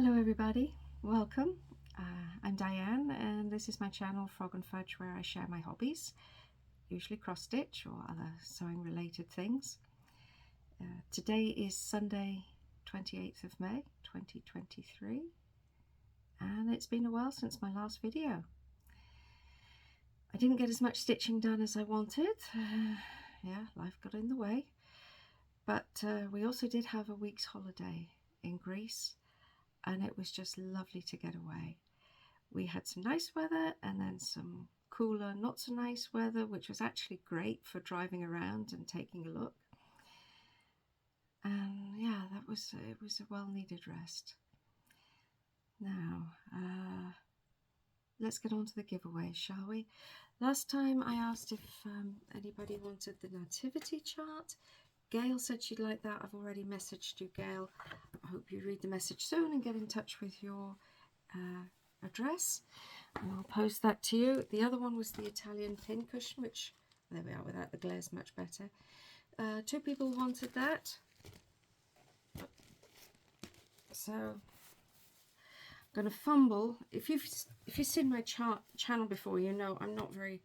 Hello everybody, welcome. I'm Diane and this is my channel Frog and Fudge, where I share my hobbies, usually cross stitch or other sewing related things. Today is Sunday 28th of May 2023 and it's been a while since my last video. I didn't get as much stitching done as I wanted. Yeah, life got in the way, but we also did have a week's holiday in Greece. And it was just lovely to get away. We had some nice weather and then some cooler, not so nice weather, which was actually great for driving around and taking a look. And yeah, it was a well-needed rest. Now, let's get on to the giveaway, shall we? Last time I asked if anybody wanted the nativity chart. Gail said she'd like that. I've already messaged you, Gail. I hope you read the message soon and get in touch with your address, and I'll post that to you. The other one was the Italian pincushion, which, there we are, without the glare's much better. Two people wanted that. So I'm going to fumble. If you've seen my channel before, you know I'm not very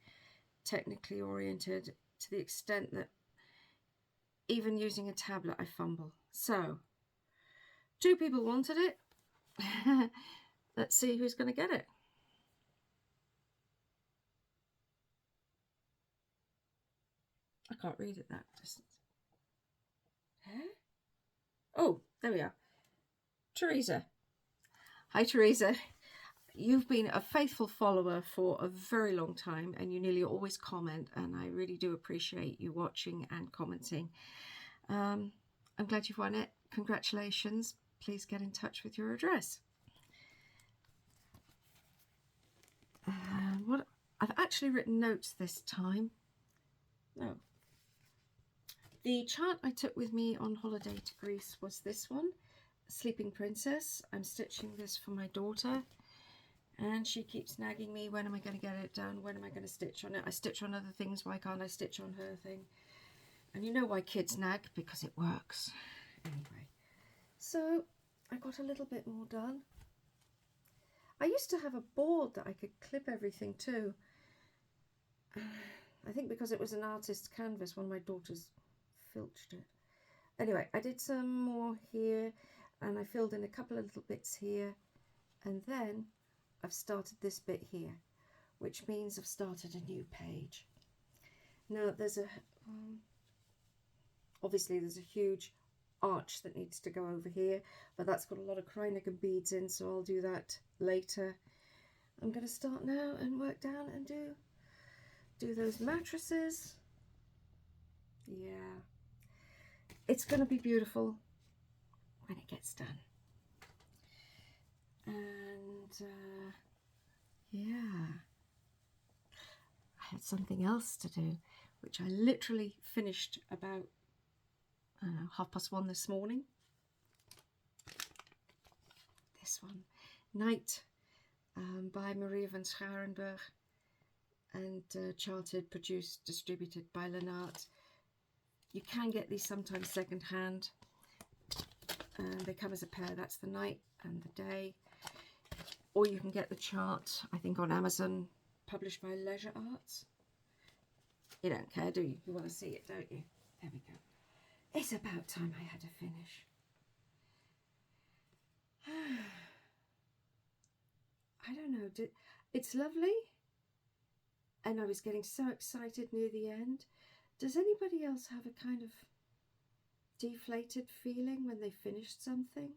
technically oriented to the extent that even using a tablet I fumble. So two people wanted it. Let's see who's going to get it. I can't read it that distance. Huh? Oh, there we are. Teresa. Hi Teresa. You've been a faithful follower for a very long time and you nearly always comment, and I really do appreciate you watching and commenting. I'm glad you've won it. Congratulations. Please get in touch with your address. What I've actually written notes this time. No. The chart I took with me on holiday to Greece was this one, Sleeping Princess. I'm stitching this for my daughter. And she keeps nagging me, when am I going to get it done? When am I going to stitch on it? I stitch on other things, why can't I stitch on her thing? And you know why kids nag, because it works. Anyway, so I got a little bit more done. I used to have a board that I could clip everything to. I think because it was an artist's canvas, one of my daughters filched it. Anyway, I did some more here and I filled in a couple of little bits here, and then I've started this bit here, which means I've started a new page. Now there's a obviously there's a huge arch that needs to go over here, but that's got a lot of Kreinigan beads in, so I'll do that later. I'm going to start now and work down and do those mattresses. Yeah, it's going to be beautiful when it gets done. And yeah, I had something else to do, which I literally finished about, I don't know, 1:30 this morning. This one, Night, by Maria van Scharenburg, and charted, produced, distributed by Lennart. You can get these sometimes second hand, and they come as a pair. That's the night and the day. Or you can get the chart, I think, on Amazon, published by Leisure Arts. You don't care, do you? You want to see it, don't you? There we go. It's about time I had to finish. I don't know. It's lovely. And I was getting so excited near the end. Does anybody else have a kind of deflated feeling when they finished something?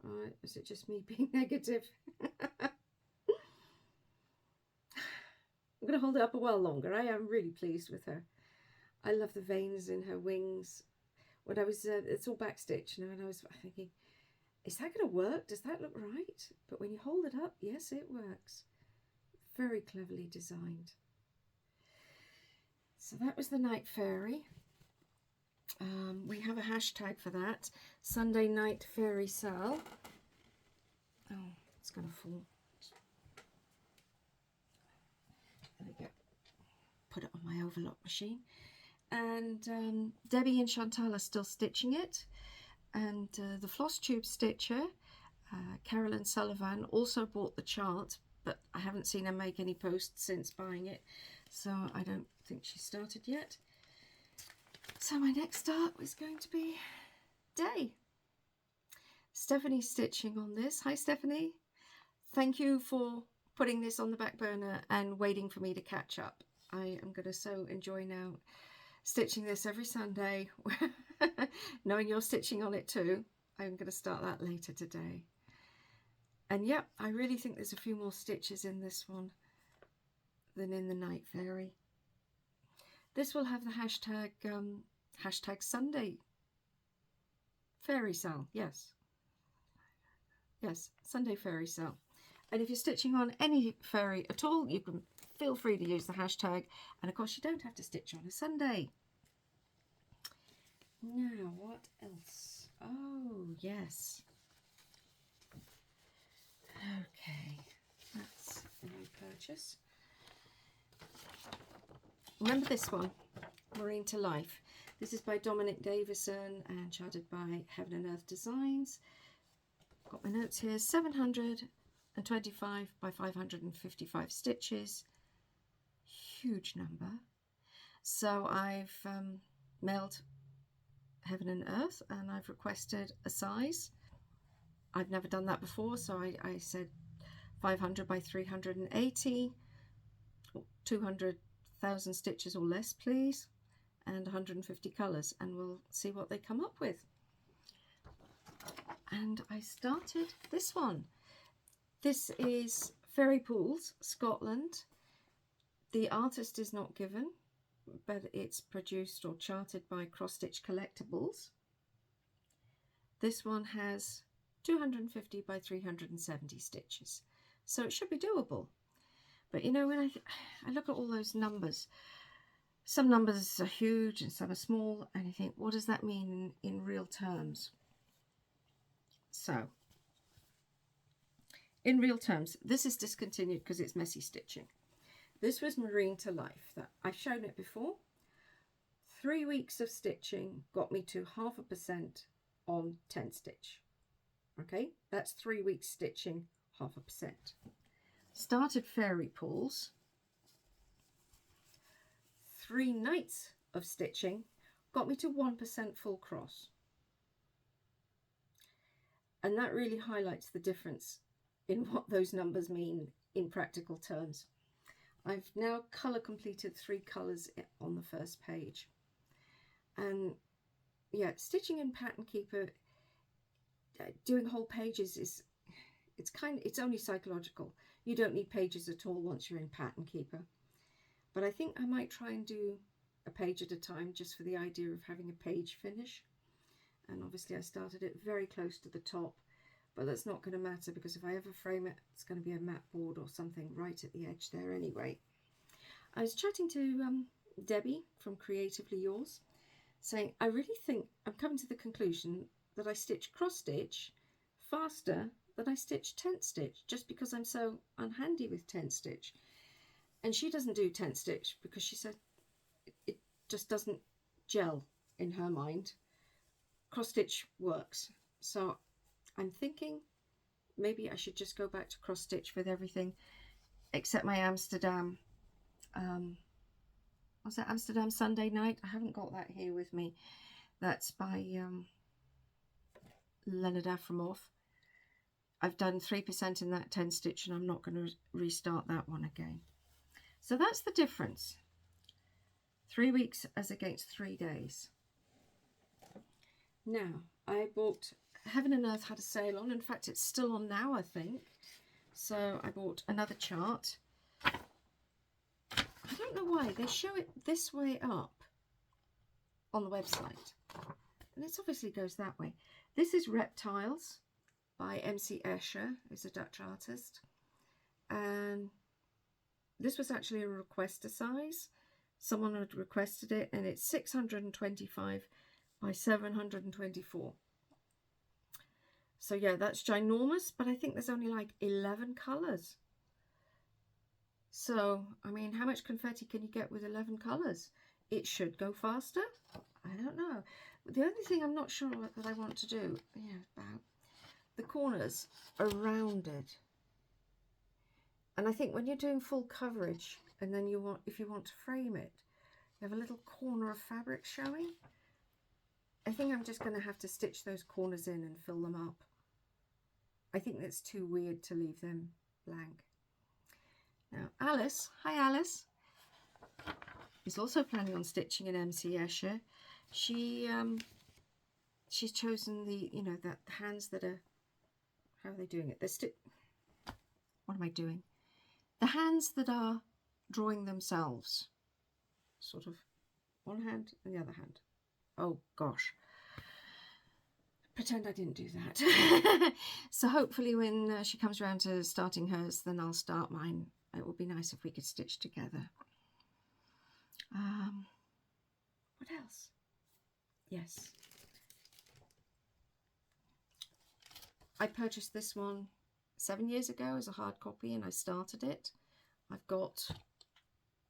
Or is it just me being negative? I'm going to hold it up a while longer. I am really pleased with her. I love the veins in her wings. When I was, it's all backstitch now, and I was thinking, is that going to work? Does that look right? But when you hold it up, yes, it works. Very cleverly designed. So that was the Night Fairy. We have a hashtag for that. Sunday Night Fairy Sale. Oh, it's going to fall. There we go. Put it on my overlock machine. And Debbie and Chantal are still stitching it. And the Flosstube stitcher Carolyn Sullivan also bought the chart, but I haven't seen her make any posts since buying it, so I don't think she started yet. So my next start was going to be Day. Stephanie's stitching on this. Hi Stephanie. Thank you for putting this on the back burner and waiting for me to catch up. I am going to so enjoy now stitching this every Sunday. Knowing you're stitching on it too. I'm going to start that later today. And yep, I really think there's a few more stitches in this one than in the Night Fairy. This will have the hashtag Sunday fairy sale. Yes, Sunday fairy sale. And if you're stitching on any fairy at all, you can feel free to use the hashtag. And of course, you don't have to stitch on a Sunday. Now, what else? Oh, yes. Okay, that's a new purchase. Remember this one, Marine to Life. This is by Dominic, Davison and charted by Heaven and Earth Designs. Got my notes here, 725 by 555 stitches. Huge number. So I've mailed Heaven and Earth and I've requested a size. I've never done that before, so I said 500 by 380, 200,000 stitches or less, please, and 150 colours, and we'll see what they come up with. And I started this one. This is Fairy Pools, Scotland. The artist is not given, but it's produced or charted by xs-collectibles. This one has 250 by 370 stitches, so it should be doable. But you know, when I look at all those numbers, some numbers are huge and some are small, and I think, what does that mean in real terms? So in real terms, this is discontinued because it's messy stitching. This was Marine to Life. That I've shown it before. 3 weeks of stitching got me to 0.5% on 10 stitch. Okay, that's 3 weeks stitching, 0.5%. Started Fairy Pools. 3 nights of stitching got me to 1% full cross. And that really highlights the difference in what those numbers mean in practical terms. I've now colour completed 3 colours on the first page. And yeah, stitching in Pattern Keeper, doing whole pages it's only psychological. You don't need pages at all once you're in Pattern Keeper. But I think I might try and do a page at a time, just for the idea of having a page finish. And obviously I started it very close to the top, but that's not going to matter, because if I ever frame it, it's going to be a mat board or something right at the edge there anyway. I was chatting to Debbie from Creatively Yours, saying I really think I'm coming to the conclusion that I stitch cross stitch faster than I stitch tent stitch, just because I'm so unhandy with tent stitch. And she doesn't do tent stitch because she said it just doesn't gel in her mind. Cross stitch works. So I'm thinking maybe I should just go back to cross stitch with everything except my Amsterdam. Was that Amsterdam Sunday Night? I haven't got that here with me. That's by Leonard Aframoff. I've done 3% in that 10 stitch and I'm not going to restart that one again. So that's the difference. 3 weeks as against 3 days. Now, I bought, Heaven and Earth had a sale on. In fact, it's still on now, I think. So I bought another chart. I don't know why they show it this way up on the website. And it obviously goes that way. This is Reptiles by MC Escher, who's a Dutch artist. And this was actually a requester size. Someone had requested it, and it's 625 by 724. So yeah, that's ginormous, but I think there's only like 11 colours. So, I mean, how much confetti can you get with 11 colours? It should go faster. I don't know. The only thing I'm not sure that I want to do, yeah, about the corners are rounded. And I think when you're doing full coverage and then if you want to frame it, you have a little corner of fabric showing. I think I'm just going to have to stitch those corners in and fill them up. I think that's too weird to leave them blank. Now Alice, hi Alice, is also planning on stitching an MC Escher. She's chosen the, you know, the hands that are, how are they doing it? What am I doing? The hands that are drawing themselves. Sort of one hand and the other hand. Oh gosh. Pretend I didn't do that. So hopefully when she comes around to starting hers, then I'll start mine. It would be nice if we could stitch together. What else? Yes. I purchased this one 7 years ago as a hard copy and I started it. I've got,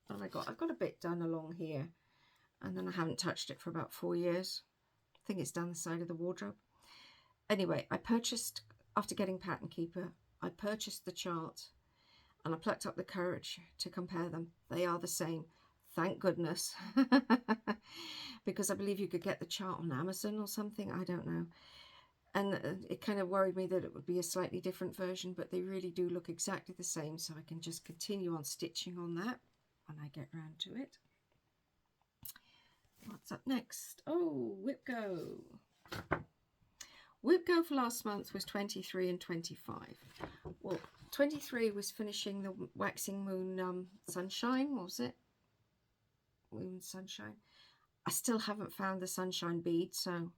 what have I got? I've got a bit done along here and then I haven't touched it for about 4 years. I think it's down the side of the wardrobe. Anyway, I purchased, after getting Pattern Keeper, I purchased the chart and I plucked up the courage to compare them. They are the same. Thank goodness. Because I believe you could get the chart on Amazon or something. I don't know. And it kind of worried me that it would be a slightly different version, but they really do look exactly the same. So I can just continue on stitching on that when I get round to it. What's up next? Oh, Whip Go. Whip Go for last month was 23 and 25. Well, 23 was finishing the Waxing Moon Sunshine. What was it? Moon Sunshine. I still haven't found the sunshine bead, so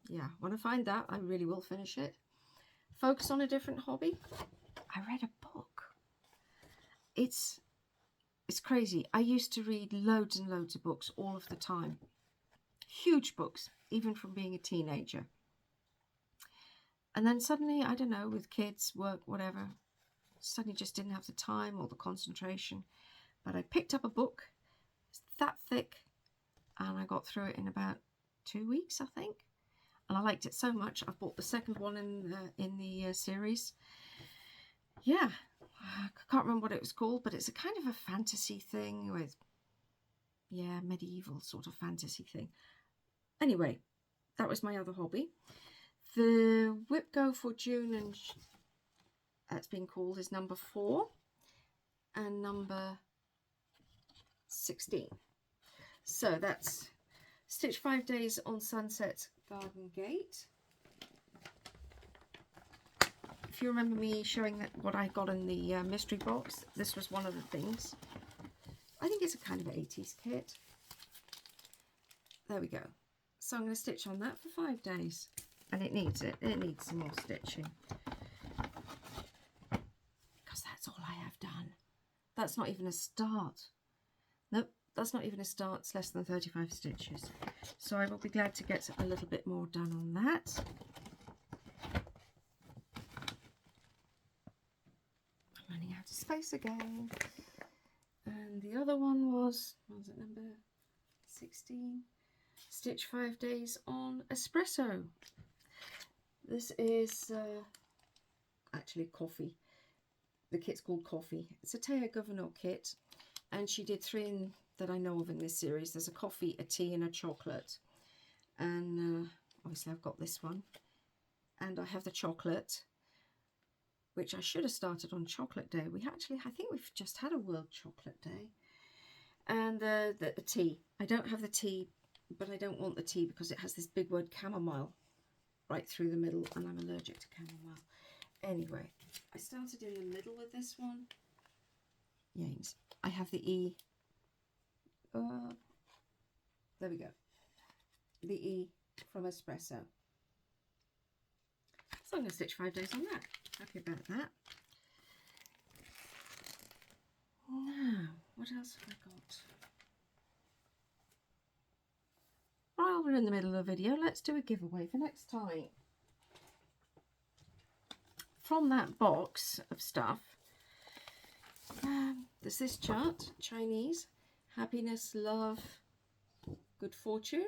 yeah, when I find that, I really will finish it. Focus on a different hobby. I read a book. It's crazy. I used to read loads and loads of books all of the time. Huge books, even from being a teenager. And then suddenly, I don't know, with kids, work, whatever, suddenly just didn't have the time or the concentration. But I picked up a book, it's that thick, and I got through it in about 2 weeks, I think. And I liked it so much, I bought the second one in the series. Yeah, I can't remember what it was called, but it's a kind of a fantasy thing with, yeah, medieval sort of fantasy thing. Anyway, that was my other hobby. The Whip Go for June, and that's been called, is number 4 and number 16. So that's Stitch 5 Days on Sunset Garden Gate. If you remember me showing that what I got in the mystery box, this was one of the things. I think it's a kind of 80s kit. There we go. So I'm going to stitch on that for 5 days. And it needs it. It needs some more stitching. Because that's all I have done. That's not even a start. Nope, that's not even a start. It's less than 35 stitches. So I will be glad to get a little bit more done on that. I'm running out of space again. And the other one was it number 16? Stitch 5 Days on Espresso. This is actually Koffie. The kit's called Koffie. It's a Thea Gouverneur kit, and she did 3 that I know of in this series. There's a coffee, a tea, and a chocolate. And obviously I've got this one. And I have the chocolate, which I should have started on Chocolate Day. I think we've just had a World Chocolate Day. And the tea. I don't have the tea, but I don't want the tea because it has this big word chamomile right through the middle, and I'm allergic to chamomile. Anyway, I started in the middle with this one. Yames. I have the E. There we go. The E from Espresso. So I'm going to stitch 5 days on that. Happy about that. Now, what else have I got? While we're in the middle of the video, let's do a giveaway for next time. From that box of stuff, there's this chart, Chinese, happiness, love, good fortune.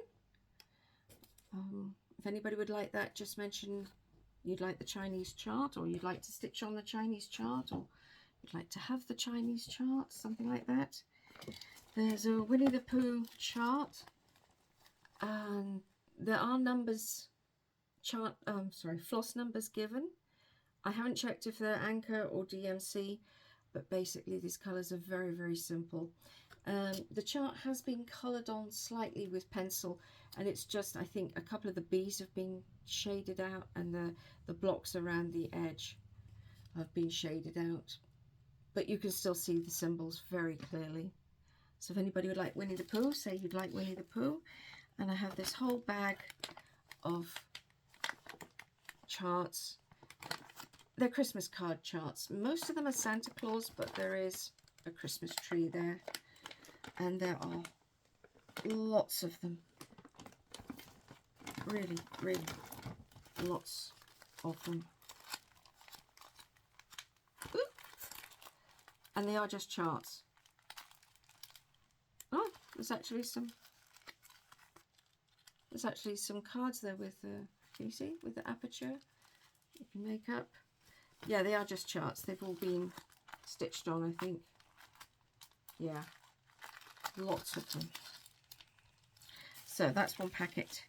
If anybody would like that, just mention you'd like the Chinese chart, or you'd like to stitch on the Chinese chart, or you'd like to have the Chinese chart, something like that. There's a Winnie the Pooh chart, and there are numbers, floss numbers given. I haven't checked if they're Anchor or DMC, but basically these colours are very, very simple. The chart has been coloured on slightly with pencil, and it's just, I think, a couple of the B's have been shaded out, and the blocks around the edge have been shaded out. But you can still see the symbols very clearly. So if anybody would like Winnie the Pooh, say you'd like Winnie the Pooh. And I have this whole bag of charts. They're Christmas card charts. Most of them are Santa Claus, but there is a Christmas tree there. And there are lots of them. Really, really lots of them. Oop. And they are just charts. Oh, there's actually some cards there with the, can you see, with the aperture you can make up. Yeah, they are just charts. They've all been stitched on, I think. Yeah, lots of them. So that's one packet.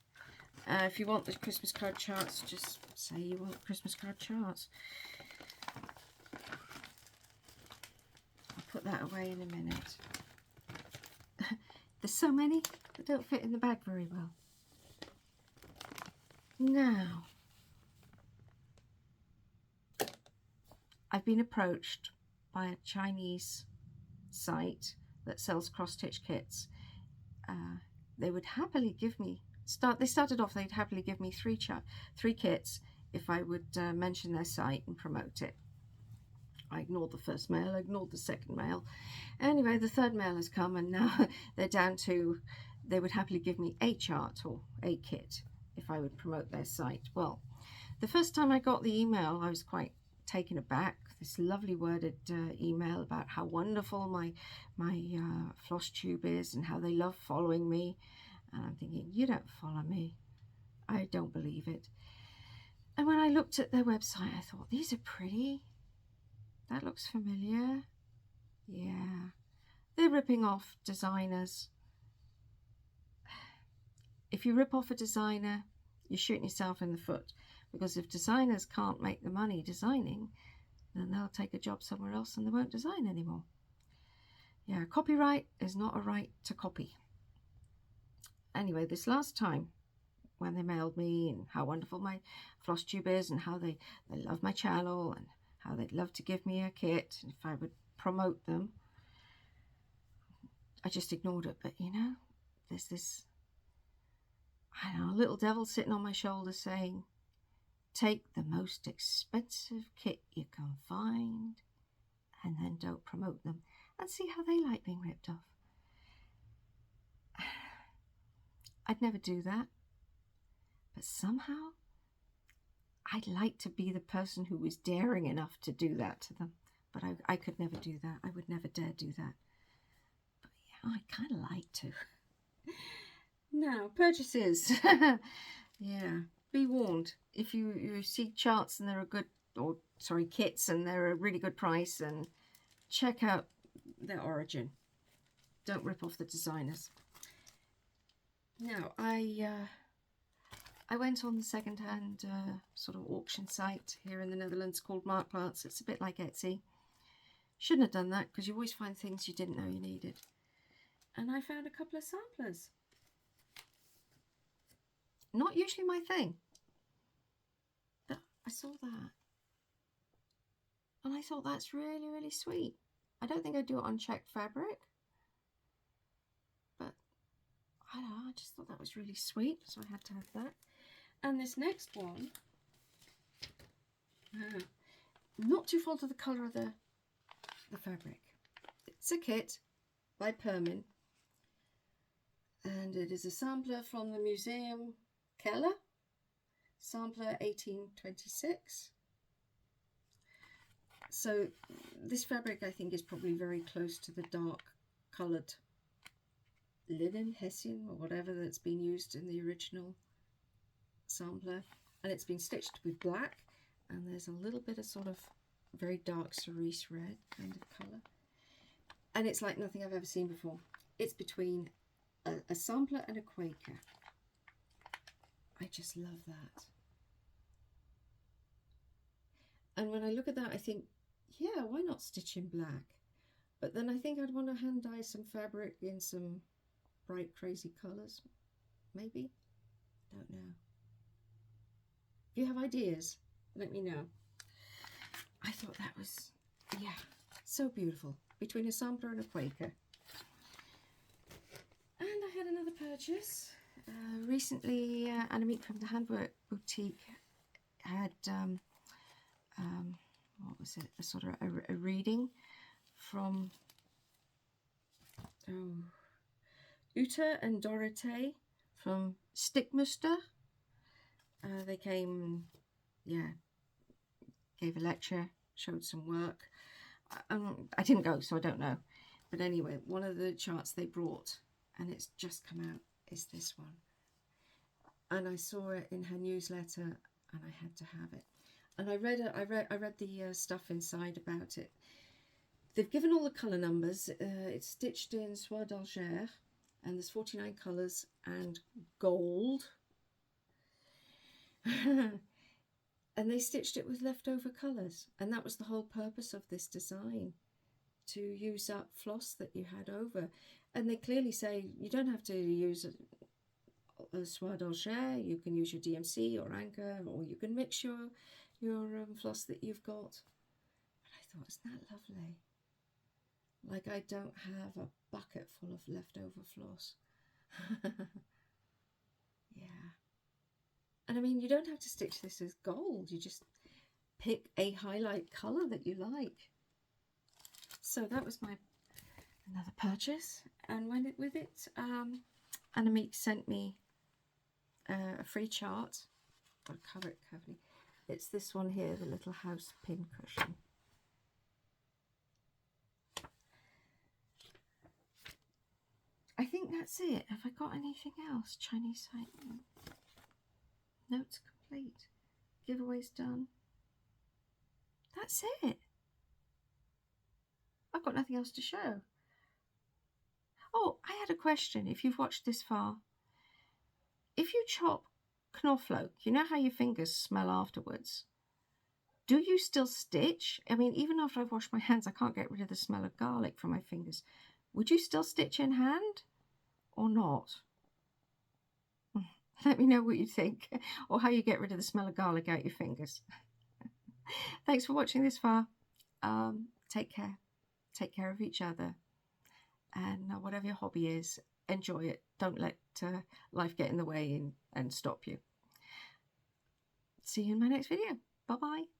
If you want the Christmas card charts, just say you want Christmas card charts. I'll put that away in a minute. There's so many that don't fit in the bag very well. Now, I've been approached by a Chinese site that sells cross-stitch kits. They would happily give me, they'd happily give me three kits if I would mention their site and promote it. I ignored the first mail, I ignored the second mail. Anyway, the third mail has come, and now they're down to, they would happily give me a chart or a kit if I would promote their site. Well, the first time I got the email, I was quite taken aback. This lovely worded email about how wonderful my Flosstube is and how they love following me. And I'm thinking, you don't follow me. I don't believe it. And when I looked at their website, I thought, these are pretty. That looks familiar. Yeah. They're ripping off designers. If you rip off a designer, you're shooting yourself in the foot. Because if designers can't make the money designing, then they'll take a job somewhere else and they won't design anymore. Yeah, copyright is not a right to copy. Anyway, this last time, when they mailed me and how wonderful my Flosstube is and how they love my channel and how they'd love to give me a kit if I would promote them, I just ignored it. But you know, there's this, I don't know, little devil sitting on my shoulder saying, take the most expensive kit you can find and then don't promote them and see how they like being ripped off. I'd never do that, but somehow I'd like to be the person who was daring enough to do that to them. But I could never do that. I would never dare do that. But yeah, I kind of like to. Now, purchases. Yeah, be warned. If you see charts and they're a good, or sorry, kits and they're a really good price, and check out their origin. Don't rip off the designers. Now, I went on the second-hand sort of auction site here in the Netherlands called Marktplaats. It's a bit like Etsy. Shouldn't have done that because you always find things you didn't know you needed. And I found a couple of samplers. Not usually my thing, but I saw that. And I thought that's really, really sweet. I don't think I'd do it on checked fabric, but I don't know, I just thought that was really sweet, so I had to have that. And this next one, not too fond of the colour of the fabric. It's a kit by Permin, and it is a sampler from the Museum Keller, sampler 1826. So this fabric, I think, is probably very close to the dark coloured linen, hessian, or whatever that's been used in the original sampler, and it's been stitched with black. and there's a little bit of sort of very dark cerise red kind of colour. And it's like nothing I've ever seen before. It's between a sampler and a Quaker. I just love that. And when I look at that, I think, yeah, why not stitch in black? But then I think I'd want to hand dye some fabric in some bright, crazy colours. Maybe? Don't know. If you have ideas, let me know. I thought that was, yeah, so beautiful. Between a sampler and a Quaker. And I had another purchase. Recently, Annemiek from the Handwork Boutique had, what was it, a sort of a reading from Uta and Dorothee from Stickmuster. They came, yeah, gave a lecture, showed some work. I didn't go, so I don't know. But anyway, one of the charts they brought, and it's just come out, is this one. And I saw it in her newsletter, and I had to have it. And I read the stuff inside about it. They've given all the colour numbers. It's stitched in soie d'Alger, and there's 49 colours and gold. And they stitched it with leftover colours, and that was the whole purpose of this design, to use up floss that you had over. And they clearly say you don't have to use a soie d'Alger, you can use your DMC or Anchor, or you can mix your floss that you've got. And I thought, isn't that lovely? Like, I don't have a bucket full of leftover floss. Yeah. And I mean, you don't have to stitch this as gold. You just pick a highlight colour that you like. So that was my another purchase. And with it, Annemiek sent me a free chart. I'll cover it carefully. It's this one here, the little house pin cushion. I think that's it. Have I got anything else? Chinese site. Notes complete. Giveaways done. That's it. I've got nothing else to show. Oh, I had a question. If you've watched this far, if you chop knoflook, you know how your fingers smell afterwards? Do you still stitch? I mean, even after I've washed my hands, I can't get rid of the smell of garlic from my fingers. Would you still stitch in hand or not? Let me know what you think, or how you get rid of the smell of garlic out your fingers. Thanks for watching this far. Take care. Take care of each other. And whatever your hobby is, enjoy it. Don't let life get in the way and stop you. See you in my next video. Bye-bye.